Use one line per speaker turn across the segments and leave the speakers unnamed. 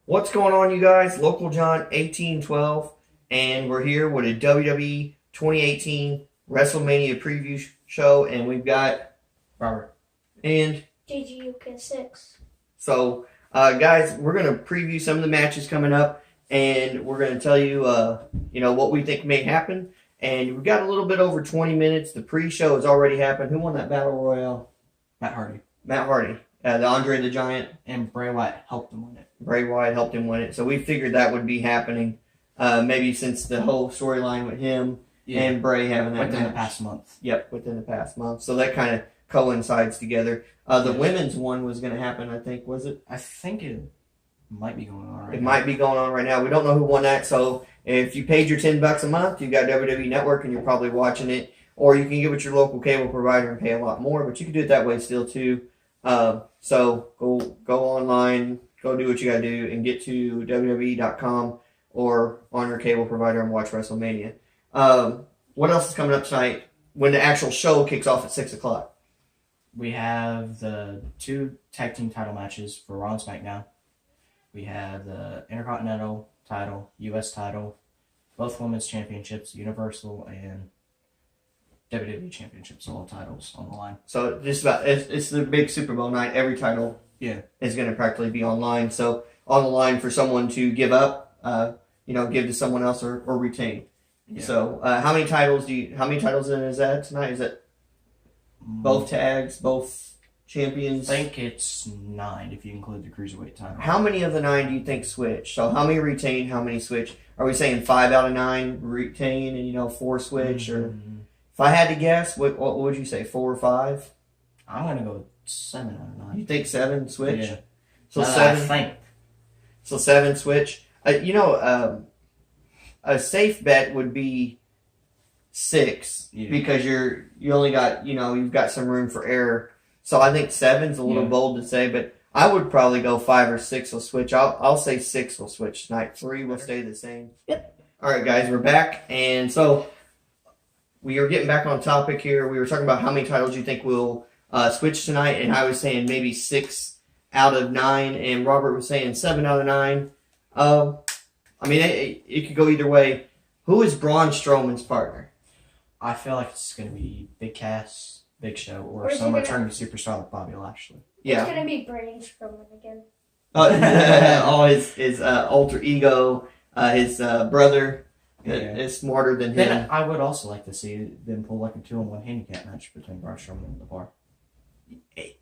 What's going on, you guys? Local John 1812, and we're here with a WWE 2018 WrestleMania preview show, and we've got
Robert
and
GGUK6.
So, guys, we're gonna preview some of the matches coming up, and we're gonna tell you, what we think may happen. And we've got a little bit over 20 minutes. The pre-show has already happened. Who won that battle royale?
Matt Hardy
Matt Hardy. The Andre the Giant.
and Bray Wyatt helped him win it.
Bray Wyatt helped him win it. So we figured that would be happening, maybe since the whole storyline with him and Bray having that
within
match.
the past month.
Yep, within the past month. So that kind of coincides together. The women's one was going to happen, I think, was it?
I think it might be going on right
It
now.
might be going on right now. We don't know who won that. So if you paid your $10 a month, you've got WWE Network and you're probably watching it. Or you can get with your local cable provider and pay a lot more, but you can do it that way still too. So go online, go do what you gotta do, and get to WWE.com or on your cable provider and watch WrestleMania. What else is coming up tonight when the actual show kicks off at 6 o'clock?
We have the 2 tag team title matches for Raw and SmackDown. We have the Intercontinental title, U.S. title, both women's championships, Universal and WWE championships, all titles on the line.
So just about it's the big Super Bowl night. Every title is going to practically be online. So on the line for someone to give up, give to someone else or retain.
Yeah.
So how many titles is that tonight? Is it both tags, both champions?
I think it's 9 if you include the Cruiserweight title.
How many of the 9 do you think switch? So how many retain, how many switch? Are we saying 5 out of 9 retain and 4 switch? Or if I had to guess, what would you say, 4 or 5?
I'm going to go with 7 out of 9.
You think 7 switch?
Yeah.
So
Now that
7.
I think.
So 7 switch. A safe bet would be 6 because you only got you've got some room for error. So I think 7's a little bold to say, but I would probably go 5 or 6 will switch. I'll say 6 will switch tonight. 3 will stay the same.
Yep.
All right, guys, we're back, and so we are getting back on topic here. We were talking about how many titles you think will switch tonight, and I was saying maybe 6 out of 9, and Robert was saying 7 out of 9. It could go either way. Who is Braun Strowman's partner?
I feel like it's going to be Big Cass, Big Show, or
Or is
some
it
returning superstar like Bobby Lashley.
Yeah.
It's going to be Brain Strowman again.
His alter ego, his brother is smarter than him.
Then I would also like to see them pull like a 2-on-1 handicap match between Braun Strowman and the Bar.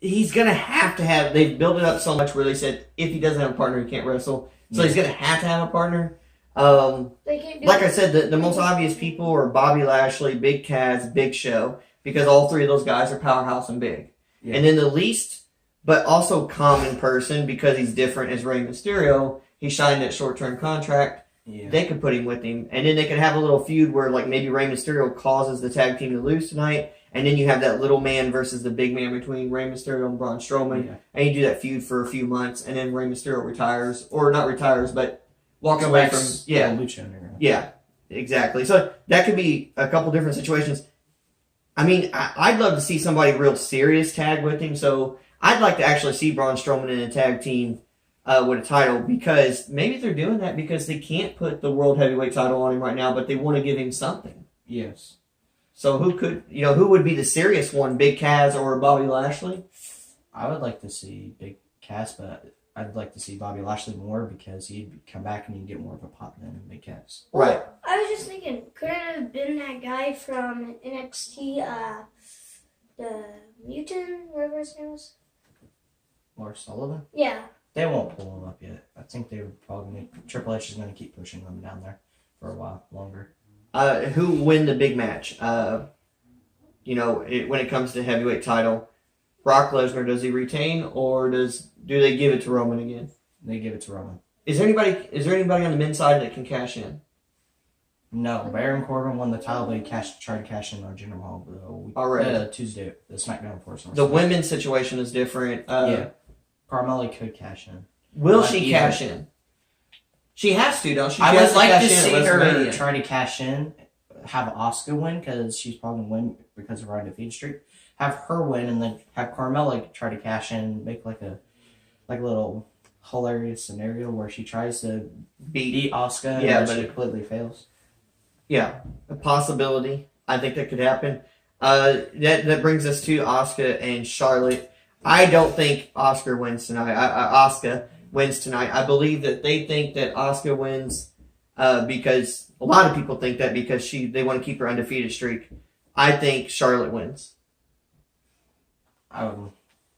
He's going to have, they've built it up so much where they said if he doesn't have a partner, he can't wrestle. So he's going to have a partner.
They can't do
Like I said, the most obvious people are Bobby Lashley, Big Cass, Big Show, because all 3 of those guys are powerhouse and big.
Yeah.
And then the least, but also common person, because he's different, is Rey Mysterio. He signed that short-term contract.
Yeah.
They could put him with him. And then they could have a little feud where like maybe Rey Mysterio causes the tag team to lose tonight. And then you have that little man versus the big man between Rey Mysterio and Braun Strowman.
Yeah.
And you do that feud for a few months. And then Rey Mysterio retires. Or not retires, but walks away from... Yeah.
Lucha Underground.
Yeah, exactly. So that could be a couple different situations. I'd love to see somebody real serious tag with him. So I'd like to actually see Braun Strowman in a tag team with a title, because maybe they're doing that because they can't put the World Heavyweight title on him right now, but they want to give him something.
Yes.
So who would be the serious one, Big Cass or Bobby Lashley?
I would like to see Big Cass, but I'd like to see Bobby Lashley more because he'd come back and he'd get more of a pop than Big Cass.
Right.
I was just thinking, could it have been that guy from NXT, the Mutant, whatever his name was?
Lars Sullivan?
Yeah.
They won't pull him up yet. I think they would probably Triple H is going to keep pushing them down there for a while longer.
Who win the big match? When it comes to heavyweight title, Brock Lesnar, does he retain or do they give it to Roman again?
They give it to Roman.
Is there anybody on the men's side that can cash in?
No, Baron Corbin won the title, but he tried to cash in on Jinder Mahal Tuesday, the SmackDown before.
The women's situation is different.
Carmella could cash in.
Will she cash in? She has to, don't she?
I would like to
cash in
see
at
her
WrestleMania.
try to cash in, have Asuka win, because she's probably going to win because of her undefeated streak. Have her win, and then have Carmella try to cash in, make like a little hilarious scenario where she tries to
beat.
beat Asuka
Yeah,
and
but
she
it-
completely fails.
Yeah, a possibility. I think that could happen. That brings us to Asuka and Charlotte. I don't think Asuka wins tonight. Asuka wins tonight. I believe that they think that Asuka wins because a lot of people think that because they want to keep her undefeated streak. I think Charlotte wins.
I'm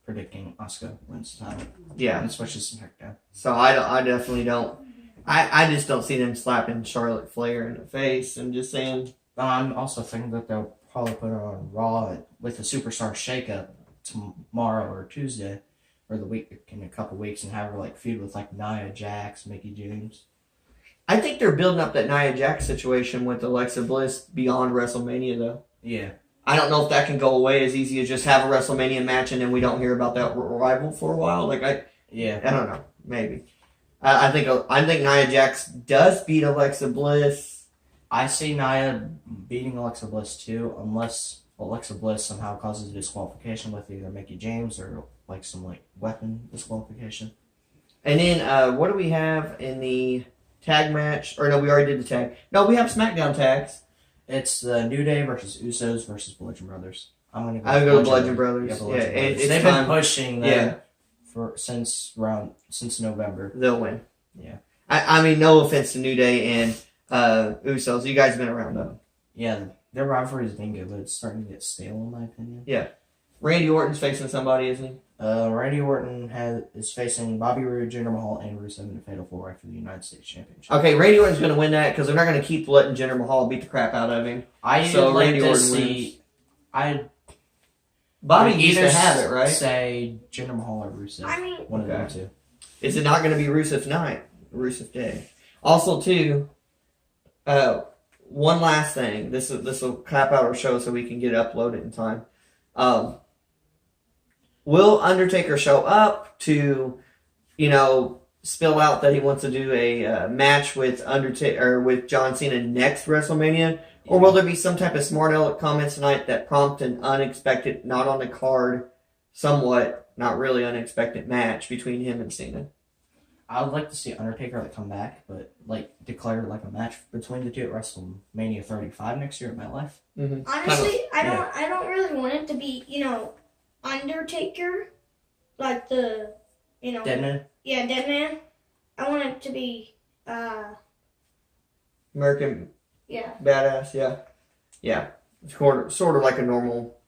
predicting Asuka wins tonight.
Yeah.
And switches to SmackDown.
So I definitely don't. I just don't see them slapping Charlotte Flair in the face and just saying.
I'm also thinking that they'll probably put her on Raw with the Superstar Shakeup tomorrow or Tuesday, or the week in a couple weeks, and have her like feud with like Nia Jax, Mickey James.
I think they're building up that Nia Jax situation with Alexa Bliss beyond WrestleMania, though.
Yeah.
I don't know if that can go away as easy as just have a WrestleMania match and then we don't hear about that rival for a while. I don't know. Maybe. I think Nia Jax does beat Alexa Bliss.
I see Nia beating Alexa Bliss too, unless Alexa Bliss somehow causes a disqualification with either Mickey James or like some like weapon disqualification.
And then what do we have in the tag match? Or no, we already did the tag. No, we have SmackDown tags.
It's the New Day versus Usos versus Bludgeon Brothers. I'm
gonna go Bludgeon Brothers.
Yeah,
Yeah,
Bludgeon Brothers.
it's
They've
time.
been pushing them
Yeah.
since November.
They'll win.
Yeah.
I mean, no offense to New Day and Usos. You guys have been around though.
Yeah, their rivalry has been good, but it's starting to get stale in my opinion.
Randy Orton's facing somebody, isn't he?
Randy Orton is facing Bobby Roode, Jinder Mahal, and Rusev in a fatal 4-way for the United States Championship.
Okay, Randy Orton's going to win that because they're not going to keep letting Jinder Mahal beat the crap out of him.
So like
Randy
to
Orton
see.
Bobby
would
used to have it, right?
Say Jinder Mahal or Rusev.
I mean,
One of them
Okay.
two.
Is it not going to be Rusev night? Rusev day. Also, too, one last thing. This will cap out our show so we can get it uploaded in time. Will Undertaker show up to, spill out that he wants to do a match with with John Cena next WrestleMania, or will there be some type of smart aleck comments tonight that prompt an unexpected, not on the card, somewhat not really unexpected match between him and Cena?
I would like to see Undertaker come back, but declare a match between the two at WrestleMania 35 next year at MetLife.
Mm-hmm.
honestly, I don't really want it to be, Undertaker, like the,
Dead Man?
yeah, Dead Man. I want it to be,
American
yeah.
Badass, yeah. Sort of like a normal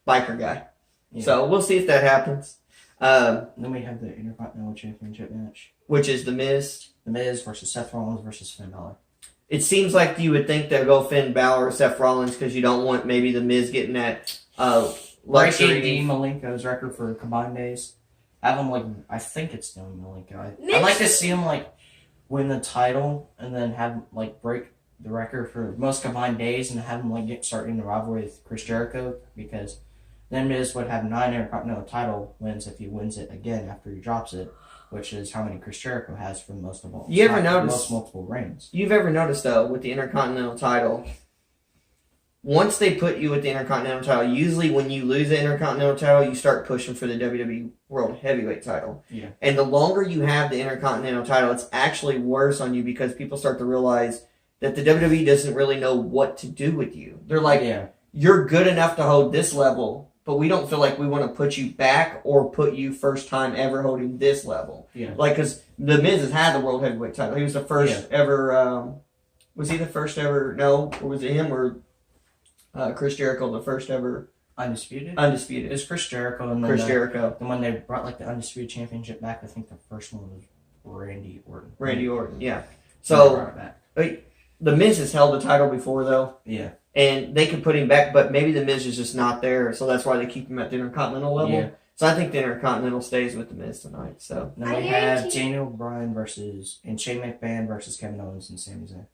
biker guy.
Yeah.
So we'll see if that happens.
Then we have the Intercontinental Championship match.
Which is The Miz.
The Miz versus Seth Rollins versus Finn Balor.
It seems like you would think they'll go Finn Balor or Seth Rollins because you don't want maybe The Miz getting that
Breaking
luxury.
Dean Malenko's record for combined days. Have him I think it's Dean Malenko.
Miz-
I'd like to see him win the title and then have him break the record for most combined days and have him start in the rivalry with Chris Jericho, because then Miz would have 9 Intercontinental title wins if he wins it again after he drops it, which is how many Chris Jericho has for most of all.
You ever notice-
most multiple reigns?
You've ever noticed, though, with the Intercontinental title, once they put you with the Intercontinental title, usually when you lose the Intercontinental title, you start pushing for the WWE World Heavyweight title.
Yeah.
And the longer you have the Intercontinental title, it's actually worse on you because people start to realize that the WWE doesn't really know what to do with you. They're like,
Yeah.
you're good enough to hold this level, but we don't feel like we want to put you back or put you first time ever holding this level.
Yeah.
Because The Miz has had the World Heavyweight title. He was the first ever, was he the first ever, no, or was it him or Chris Jericho, the first ever
Undisputed?
undisputed?
It's Chris Jericho. And then
Chris Jericho.
And when they brought the Undisputed Championship back, I think the first one was Randy Orton.
Randy Orton, yeah.
They
So,
brought it back.
The Miz has held the title before, though.
Yeah.
And they could put him back, but maybe The Miz is just not there, so that's why they keep him at the Intercontinental level.
Yeah.
So I think the Intercontinental stays with The Miz tonight. So
Then
I
we have
guarantee-
Daniel Bryan and Shane McMahon versus Kevin Owens and Sami Zayn.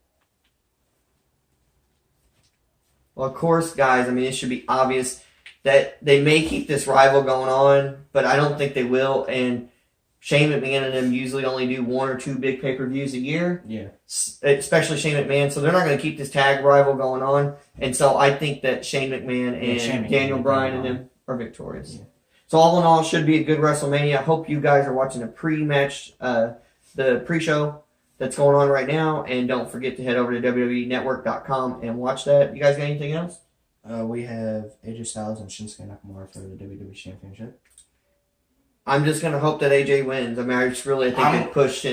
Well, of course, guys, I mean, it should be obvious that they may keep this rival going on, but I don't think they will. And Shane McMahon and them usually only do 1 or 2 big pay-per-views a year,
Yeah.
especially Shane McMahon. So they're not going to keep this tag rival going on. And so I think that Shane McMahon and
Shane McMahon
Daniel
and
Bryan and
Daniel
them are victorious.
Yeah.
So all in all, it should be a good WrestleMania. I hope you guys are watching the pre-match, the pre-show that's going on right now. And don't forget to head over to WWEnetwork.com and watch that. You guys got anything else?
We have AJ Styles and Shinsuke Nakamura for the WWE Championship.
I'm just going to hope that AJ wins. I mean, I just really think they push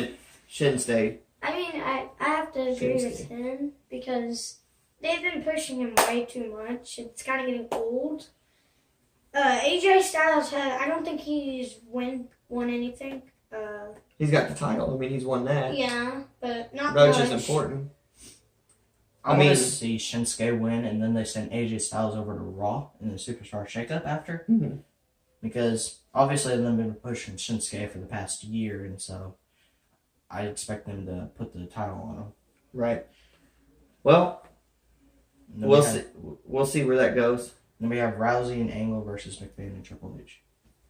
Shinsuke.
I mean, I have to agree with him because they've been pushing him way too much. It's kind of getting old. AJ Styles I don't think he's won anything.
He's got the title. I mean, he's won that.
Yeah, but not
Which
much.
is important.
I want to see Shinsuke win, and then they send AJ Styles over to Raw in the Superstar Shakeup after.
Mm-hmm.
Because obviously they've been pushing Shinsuke for the past year, and so I expect them to put the title on him.
Right. Well, we'll see where that goes.
Then we have Rousey and Angle versus McMahon and Triple H.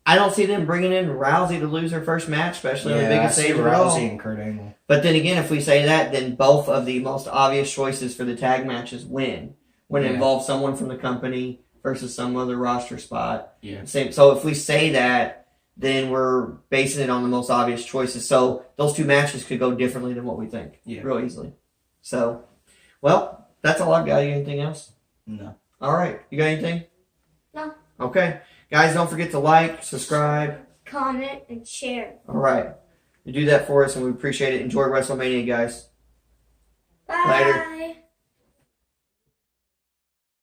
I don't see them bringing in Rousey to lose her first match, especially on the biggest stage of all.
Rousey and Kurt Angle.
But then again, if we say that, then both of the most obvious choices for the tag matches win. When it involves someone from the company versus some other roster spot.
Yeah.
So if we say that, then we're basing it on the most obvious choices. So those two matches could go differently than what we think.
Yeah.
Real easily. So, well, that's all I've got. You got anything else?
No.
All right. You got anything?
No.
Okay. Guys, don't forget to like, subscribe,
comment, and share.
all right. You do that for us, and we appreciate it. Enjoy WrestleMania, guys.
Bye.
Later.